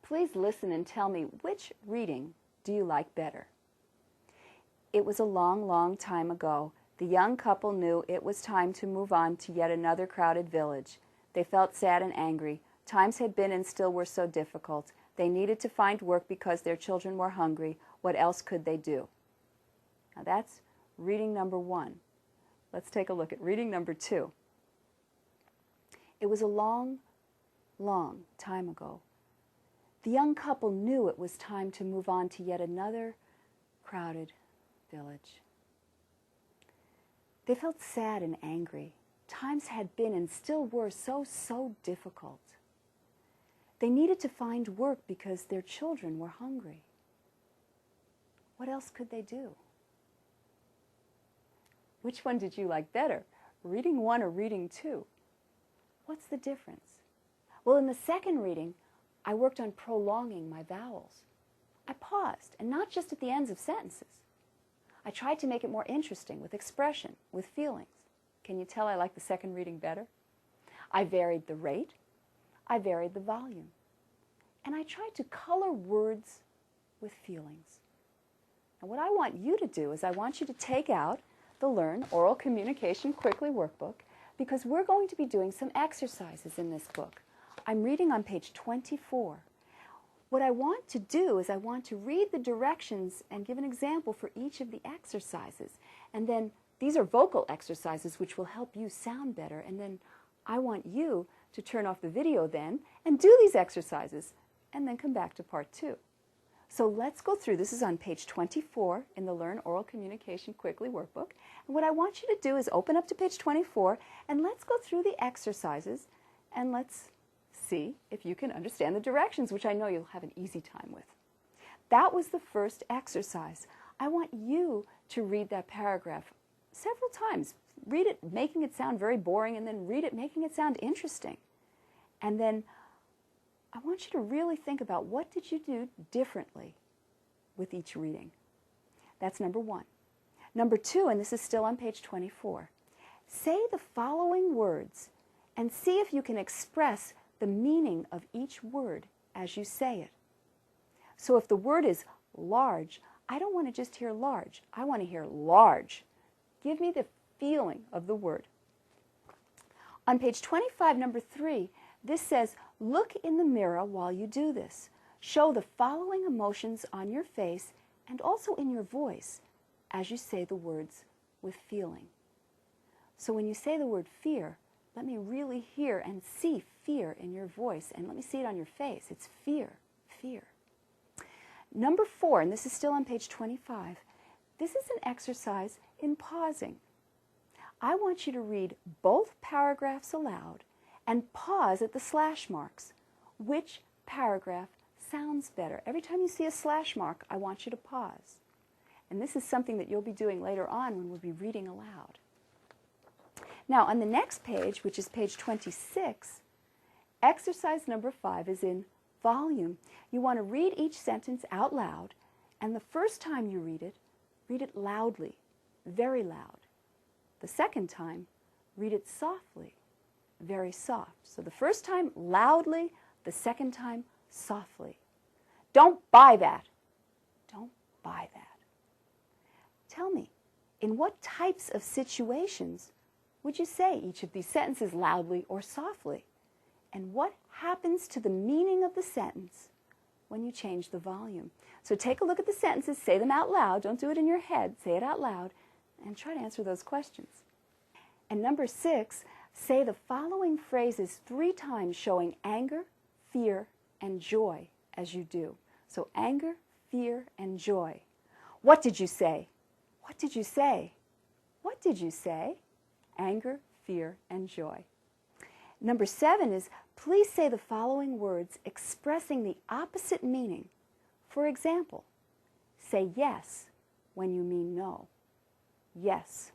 Please listen and tell me, which reading do you like better? It was a long, long time ago. The young couple knew it was time to move on to yet another crowded village. They felt sad and angry. Times had been and still were so difficult. They needed to find work because their children were hungry. What else could they do? Now that's reading number 1. Let's take a look at reading number 2. It was a long, long time ago. The young couple knew it was time to move on to yet another crowded village. They felt sad and angry. Times had been and still were so difficult. They needed to find work because their children were hungry. What else could they do? Which one did you like better, reading 1 or reading 2? What's the difference? Well, in the second reading, I worked on prolonging my vowels. I paused, and not just at the ends of sentences. I tried to make it more interesting, with expression, with feelings. Can you tell I like the second reading better? I varied the rate. I varied the volume. And I tried to color words with feelings. And what I want you to do is I want you to take out the Learn Oral Communication Quickly workbook, because we're going to be doing some exercises in this book. I'm reading on page 24. What I want to do is I want to read the directions and give an example for each of the exercises. And then these are vocal exercises which will help you sound better. And then I want you to turn off the video then and do these exercises and then come back to part 2. So let's go through. This is on page 24 in the Learn Oral Communication Quickly workbook. And what I want you to do is open up to page 24 and let's go through the exercises and let's see if you can understand the directions, which I know you'll have an easy time with. That was the first exercise. I want you to read that paragraph several times. Read it making it sound very boring, and then read it making it sound interesting. And then I want you to really think about, what did you do differently with each reading? That's number 1. Number 2, and this is still on page 24, say the following words and see if you can express the meaning of each word as you say it. So if the word is large, I don't want to just hear large. I want to hear large. Give me the feeling of the word. On page 25, number 3, this says, look in the mirror while you do this. Show the following emotions on your face and also in your voice as you say the words with feeling. So when you say the word fear, let me really hear and see fear in your voice, and let me see it on your face. It's fear, fear. Number 4, and this is still on page 25, this is an exercise in pausing. I want you to read both paragraphs aloud and pause at the slash marks. Which paragraph sounds better? Every time you see a slash mark, I want you to pause. And this is something that you'll be doing later on when we'll be reading aloud. Now, on the next page, which is page 26, exercise number 5 is in volume. You want to read each sentence out loud, and the first time you read it loudly, very loud. The second time, read it softly, very soft. So the first time, loudly, the second time, softly. Don't buy that. Don't buy that. Tell me, in what types of situations would you say each of these sentences loudly or softly? And what happens to the meaning of the sentence when you change the volume? So take a look at the sentences, say them out loud. Don't do it in your head. Say it out loud and try to answer those questions. And number 6, say the following phrases 3 times showing anger, fear, and joy as you do. So anger, fear, and joy. What did you say? What did you say? What did you say? Anger, fear, and joy. Number 7 is, please say the following words expressing the opposite meaning. For example, say yes when you mean no. Yes.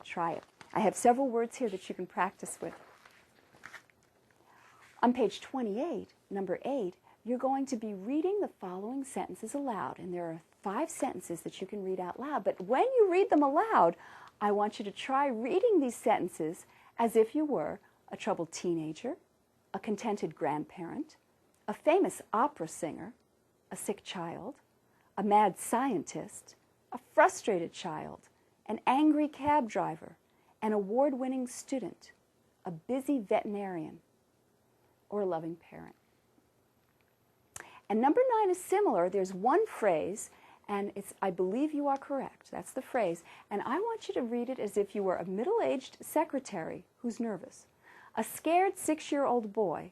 Try it. I have several words here that you can practice with. On page 28, number 8, you're going to be reading the following sentences aloud. And there are 5 sentences that you can read out loud. But when you read them aloud, I want you to try reading these sentences as if you were a troubled teenager, a contented grandparent, a famous opera singer, a sick child, a mad scientist, a frustrated child, an angry cab driver, an award-winning student, a busy veterinarian, or a loving parent. And number 9 is similar. There's one phrase, and it's, I believe you are correct. That's the phrase. And I want you to read it as if you were a middle-aged secretary who's nervous, a scared 6-year-old boy,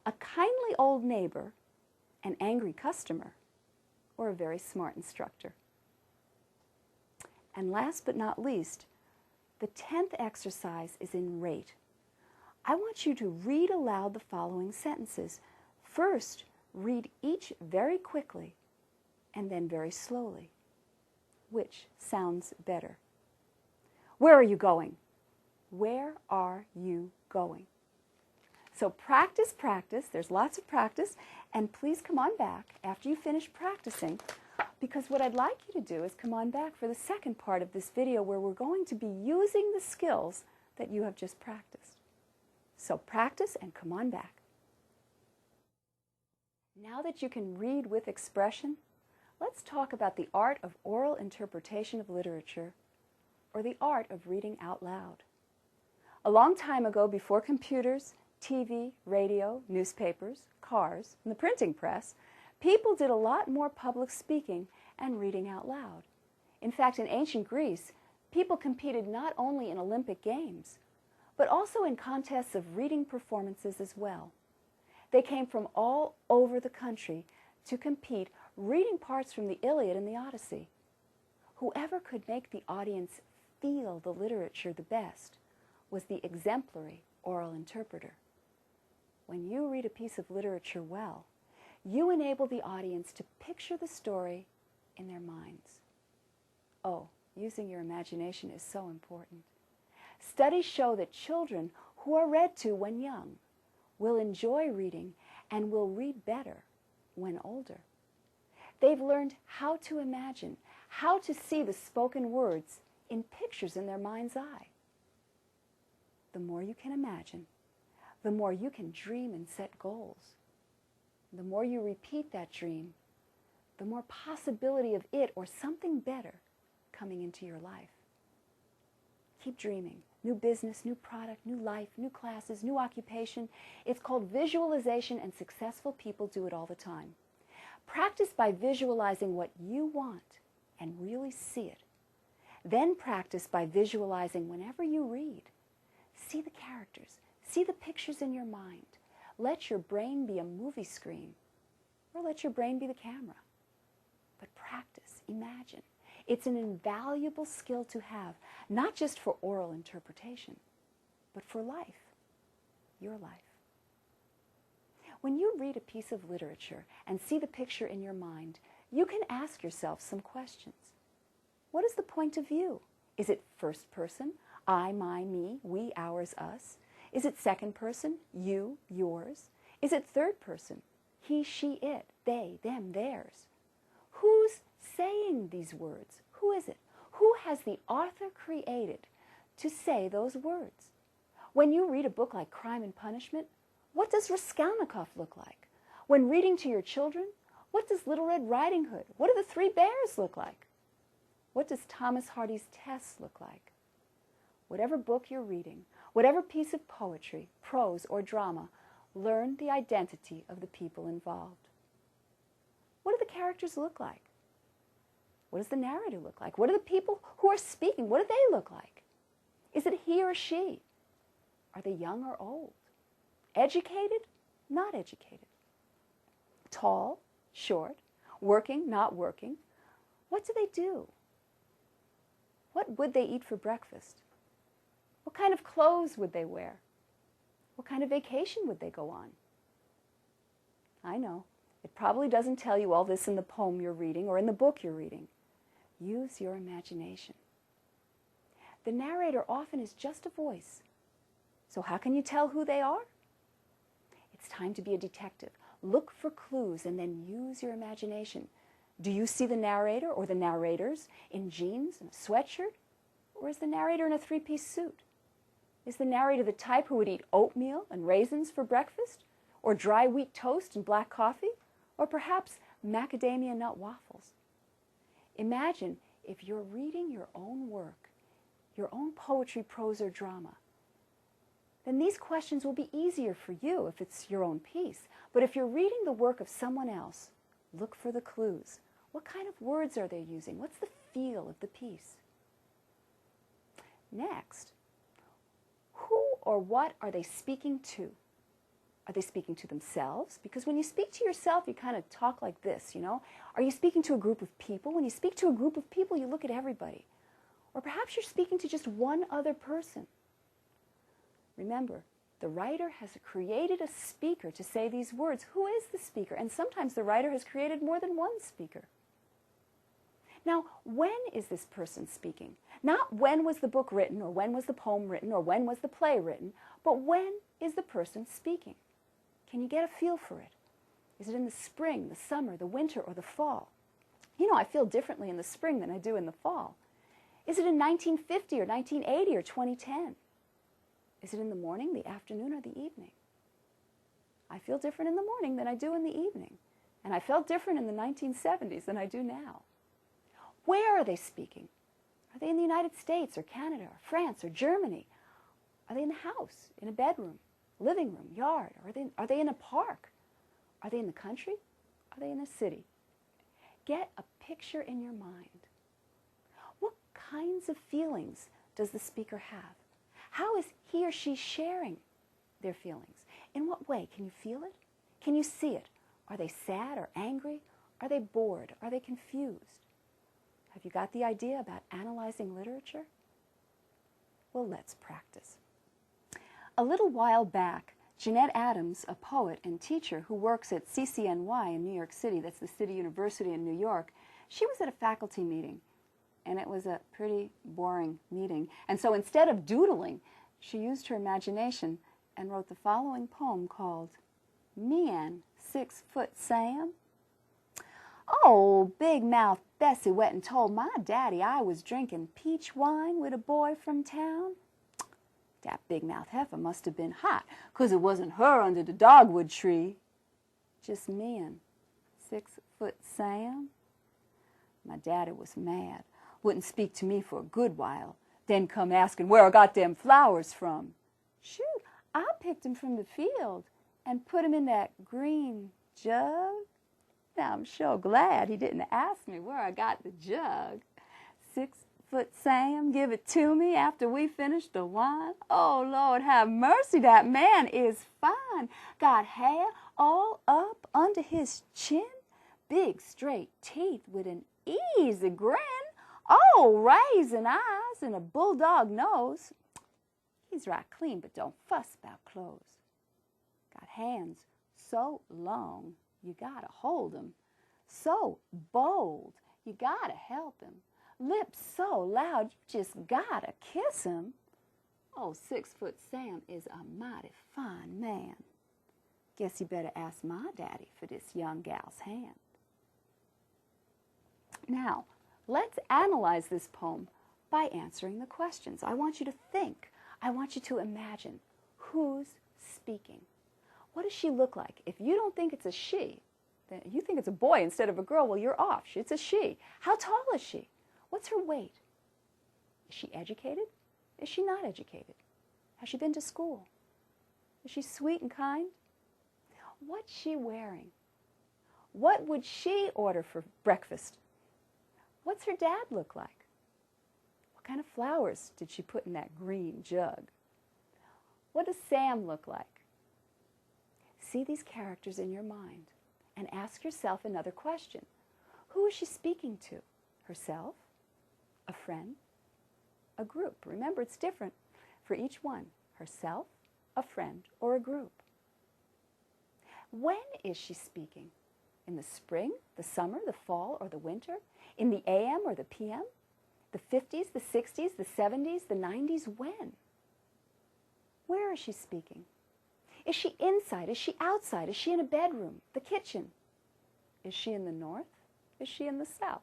a kindly old neighbor, an angry customer, or a very smart instructor. And last but not least, the 10th exercise is in rate. I want you to read aloud the following sentences. First, read each very quickly and then very slowly. Which sounds better? Where are you going? Where are you going? So practice, practice. There's lots of practice. And please come on back after you finish practicing, because what I'd like you to do is come on back for the second part of this video where we're going to be using the skills that you have just practiced. So practice and come on back. Now that you can read with expression, let's talk about the art of oral interpretation of literature, or the art of reading out loud. A long time ago, before computers, TV, radio, newspapers, cars, and the printing press, people did a lot more public speaking and reading out loud. In fact, in ancient Greece, people competed not only in Olympic Games, but also in contests of reading performances as well. They came from all over the country to compete, reading parts from the Iliad and the Odyssey. Whoever could make the audience feel the literature the best was the exemplary oral interpreter. When you read a piece of literature well, you enable the audience to picture the story in their minds. Oh, using your imagination is so important. Studies show that children who are read to when young will enjoy reading and will read better when older. They've learned how to imagine, how to see the spoken words in pictures in their mind's eye. The more you can imagine, the more you can dream and set goals. The more you repeat that dream, the more possibility of it or something better coming into your life. Keep dreaming. New business, new product, new life, new classes, new occupation. It's called visualization, and successful people do it all the time. Practice by visualizing what you want and really see it. Then practice by visualizing whenever you read. See the characters. See the pictures in your mind. Let your brain be a movie screen, or let your brain be the camera. But practice, imagine. It's an invaluable skill to have, not just for oral interpretation, but for life, your life. When you read a piece of literature and see the picture in your mind, you can ask yourself some questions. What is the point of view? Is it first person, I, my, me, we, ours, us? Is it second person, you, yours? Is it third person, he, she, it, they, them, theirs? Who's saying these words? Who is it? Who has the author created to say those words? When you read a book like Crime and Punishment, what does Raskolnikov look like? When reading to your children, what does Little Red Riding Hood? What do the Three Bears look like? What does Thomas Hardy's Tess look like? Whatever book you're reading, whatever piece of poetry, prose, or drama, learn the identity of the people involved. What do the characters look like? What does the narrator look like? What do the people who are speaking, what do they look like? Is it he or she? Are they young or old? Educated? Not educated? Tall? Short? Working? Not working? What do they do? What would they eat for breakfast? What kind of clothes would they wear? What kind of vacation would they go on? I know, it probably doesn't tell you all this in the poem you're reading or in the book you're reading. Use your imagination. The narrator often is just a voice. So how can you tell who they are? It's time to be a detective. Look for clues and then use your imagination. Do you see the narrator or the narrators in jeans and a sweatshirt? Or is the narrator in a three-piece suit? Is the narrator the type who would eat oatmeal and raisins for breakfast, or dry wheat toast and black coffee, or perhaps macadamia nut waffles? Imagine if you're reading your own work, your own poetry, prose, or drama, then these questions will be easier for you if it's your own piece. But if you're reading the work of someone else, look for the clues. What kind of words are they using? What's the feel of the piece? Next, who or what are they speaking to? Are they speaking to themselves? Because when you speak to yourself, you kind of talk like this, you know? Are you speaking to a group of people? When you speak to a group of people, you look at everybody. Or perhaps you're speaking to just one other person. Remember, the writer has created a speaker to say these words. Who is the speaker? And sometimes the writer has created more than one speaker. Now, when is this person speaking? Not when was the book written, or when was the poem written, or when was the play written, but when is the person speaking? Can you get a feel for it? Is it in the spring, the summer, the winter, or the fall? You know, I feel differently in the spring than I do in the fall. Is it in 1950 or 1980 or 2010? Is it in the morning, the afternoon, or the evening? I feel different in the morning than I do in the evening. And I felt different in the 1970s than I do now. Where are they speaking? Are they in the United States or Canada or France or Germany? Are they in the house, in a bedroom, living room, yard? Are they in a park? Are they in the country? Are they in a city? Get a picture in your mind. What kinds of feelings does the speaker have? How is he or she sharing their feelings? In what way? Can you feel it? Can you see it? Are they sad or angry? Are they bored? Are they confused? Have you got the idea about analyzing literature? Well, let's practice. A little while back, Jeanette Adams, a poet and teacher who works at CCNY in New York City, that's the City University in New York, she was at a faculty meeting, and it was a pretty boring meeting. And so instead of doodling, she used her imagination and wrote the following poem called Me and 6 Foot Sam. Oh, big mouth Bessie went and told my daddy I was drinking peach wine with a boy from town. That big mouth heifer must have been hot, 'cause it wasn't her under the dogwood tree. Just me and 6 Foot Sam. My daddy was mad, wouldn't speak to me for a good while, then come asking where I got them flowers from. Shoot, I picked 'em from the field and put 'em in that green jug. Now, I'm sure glad he didn't ask me where I got the jug. 6 Foot Sam, give it to me after we finished the wine. Oh, Lord, have mercy, that man is fine. Got hair all up under his chin, big straight teeth with an easy grin. Oh, raisin eyes and a bulldog nose. He's right clean, but don't fuss about clothes. Got hands so long, you gotta hold 'em. So bold, you gotta help him. Lips so loud, you just gotta kiss him. Oh, 6 Foot Sam is a mighty fine man. Guess you better ask my daddy for this young gal's hand. Now, let's analyze this poem by answering the questions. I want you to think. I want you to imagine. Who's speaking? What does she look like? If you don't think it's a she, then you think it's a boy instead of a girl, well, you're off. It's a she. How tall is she? What's her weight? Is she educated? Is she not educated? Has she been to school? Is she sweet and kind? What's she wearing? What would she order for breakfast? What's her dad look like? What kind of flowers did she put in that green jug? What does Sam look like? See these characters in your mind and ask yourself another question. Who is she speaking to? Herself? A friend? A group? Remember, it's different for each one. Herself, a friend, or a group. When is she speaking? In the spring, the summer, the fall, or the winter? In the AM or the PM? The 50s, the 60s, the 70s, the 90s? When? Where is she speaking? Is she inside? Is she outside? Is she in a bedroom? The kitchen? Is she in the north? Is she in the south?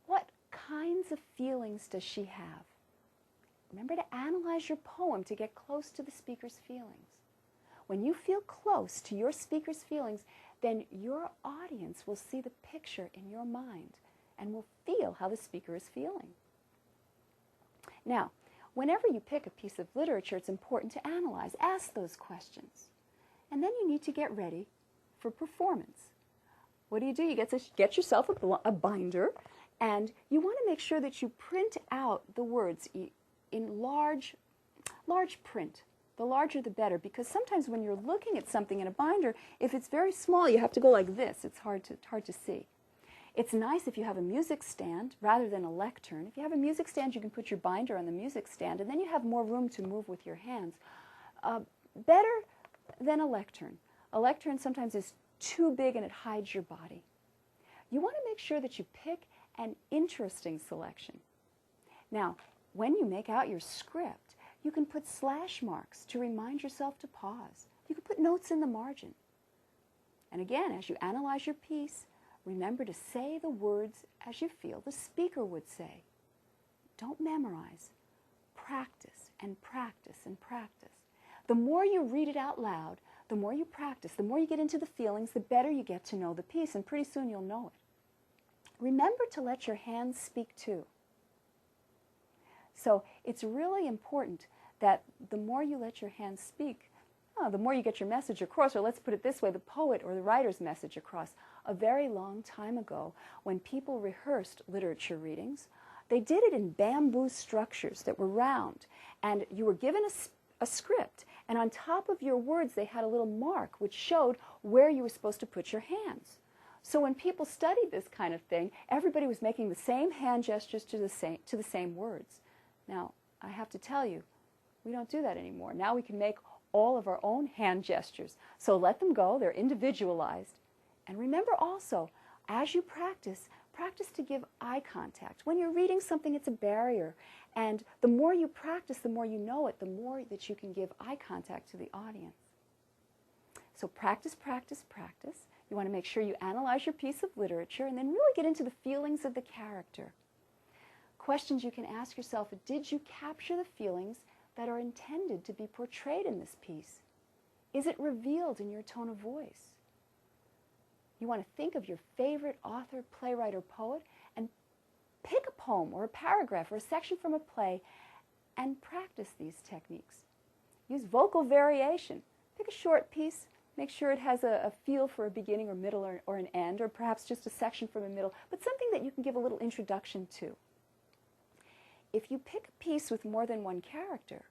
What kinds of feelings does she have? Remember to analyze your poem to get close to the speaker's feelings. When you feel close to your speaker's feelings, then your audience will see the picture in your mind and will feel how the speaker is feeling. Now, whenever you pick a piece of literature, it's important to analyze. Ask those questions. And then you need to get ready for performance. What do? You get yourself a binder, and you want to make sure that you print out the words in large print. The larger the better, because sometimes when you're looking at something in a binder, if it's very small, you have to go like this. It's hard to see. It's nice if you have a music stand rather than a lectern. If you have a music stand, you can put your binder on the music stand, and then you have more room to move with your hands. Better than a lectern. A lectern sometimes is too big and it hides your body. You want to make sure that you pick an interesting selection. Now, when you make out your script, you can put slash marks to remind yourself to pause. You can put notes in the margin. And again, as you analyze your piece, remember to say the words as you feel the speaker would say. Don't memorize. Practice and practice and practice. The more you read it out loud, the more you practice, the more you get into the feelings, the better you get to know the piece, and pretty soon you'll know it. Remember to let your hands speak too. So it's really important that the more you let your hands speak, the more you get your message across, or let's put it this way, the poet or the writer's message across. A very long time ago, when people rehearsed literature readings, they did it in bamboo structures that were round, and you were given a script, and on top of your words they had a little mark which showed where you were supposed to put your hands. So when people studied this kind of thing, everybody was making the same hand gestures to the same words. Now, I have to tell you, we don't do that anymore. Now we can make all of our own hand gestures. So let them go. They're individualized. And remember also, as you practice, practice to give eye contact. When you're reading something, it's a barrier. And the more you practice, the more you know it, the more that you can give eye contact to the audience. So practice, practice, practice. You want to make sure you analyze your piece of literature and then really get into the feelings of the character. Questions you can ask yourself: did you capture the feelings that are intended to be portrayed in this piece? Is it revealed in your tone of voice? You want to think of your favorite author, playwright, or poet and pick a poem or a paragraph or a section from a play and practice these techniques. Use vocal variation. Pick a short piece. Make sure it has a feel for a beginning or middle or an end, or perhaps just a section from a middle, but something that you can give a little introduction to. If you pick a piece with more than one character,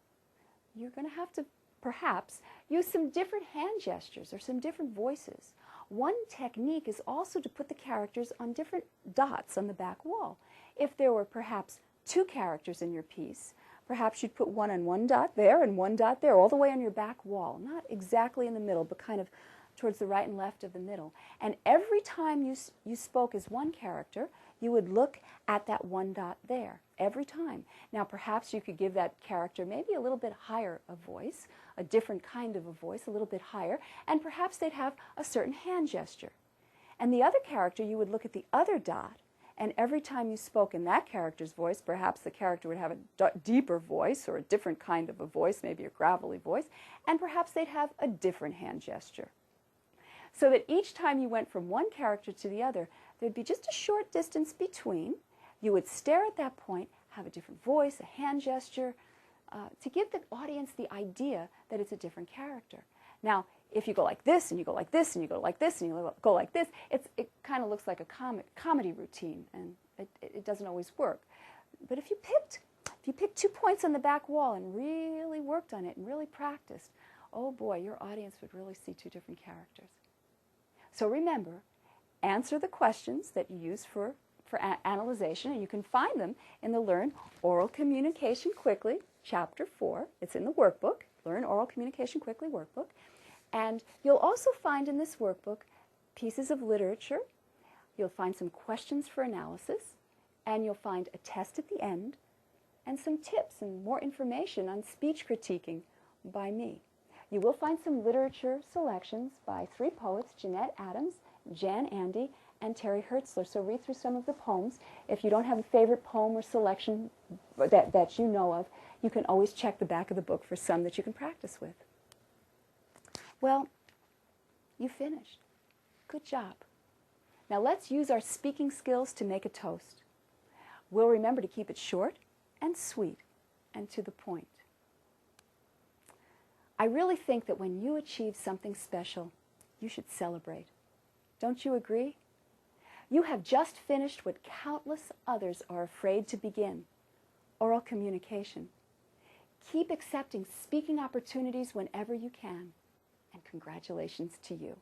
you're going to have to perhaps use some different hand gestures or some different voices. One technique is also to put the characters on different dots on the back wall. If there were perhaps two characters in your piece, perhaps you'd put one on one dot there and one dot there, all the way on your back wall. Not exactly in the middle, but kind of towards the right and left of the middle. And every time you spoke as one character, you would look at that one dot there, every time. Now perhaps you could give that character maybe a little bit higher a voice, a different kind of a voice, a little bit higher, and perhaps they'd have a certain hand gesture. And the other character, you would look at the other dot, and every time you spoke in that character's voice, perhaps the character would have a deeper voice or a different kind of a voice, maybe a gravelly voice, and perhaps they'd have a different hand gesture. So that each time you went from one character to the other, there'd be just a short distance between. You would stare at that point, have a different voice, a hand gesture, to give the audience the idea that it's a different character. Now, if you go like this, and you go like this, and you go like this, and you go like this, it kind of looks like a comedy routine, and it doesn't always work. But if you picked 2 points on the back wall and really worked on it and really practiced, oh boy, your audience would really see 2 different characters. So remember, answer the questions that you use for analyzation, and you can find them in the Learn Oral Communication Quickly, Chapter 4. It's in the workbook, Learn Oral Communication Quickly workbook. And you'll also find in this workbook pieces of literature. You'll find some questions for analysis, and you'll find a test at the end, and some tips and more information on speech critiquing by me. You will find some literature selections by 3 poets, Jeanette Adams, Jan Andy, and Terry Hertzler. So read through some of the poems. If you don't have a favorite poem or selection that you know of, you can always check the back of the book for some that you can practice with. Well, you finished. Good job. Now let's use our speaking skills to make a toast. We'll remember to keep it short and sweet and to the point. I really think that when you achieve something special, you should celebrate. Don't you agree? You have just finished what countless others are afraid to begin: oral communication. Keep accepting speaking opportunities whenever you can, and congratulations to you.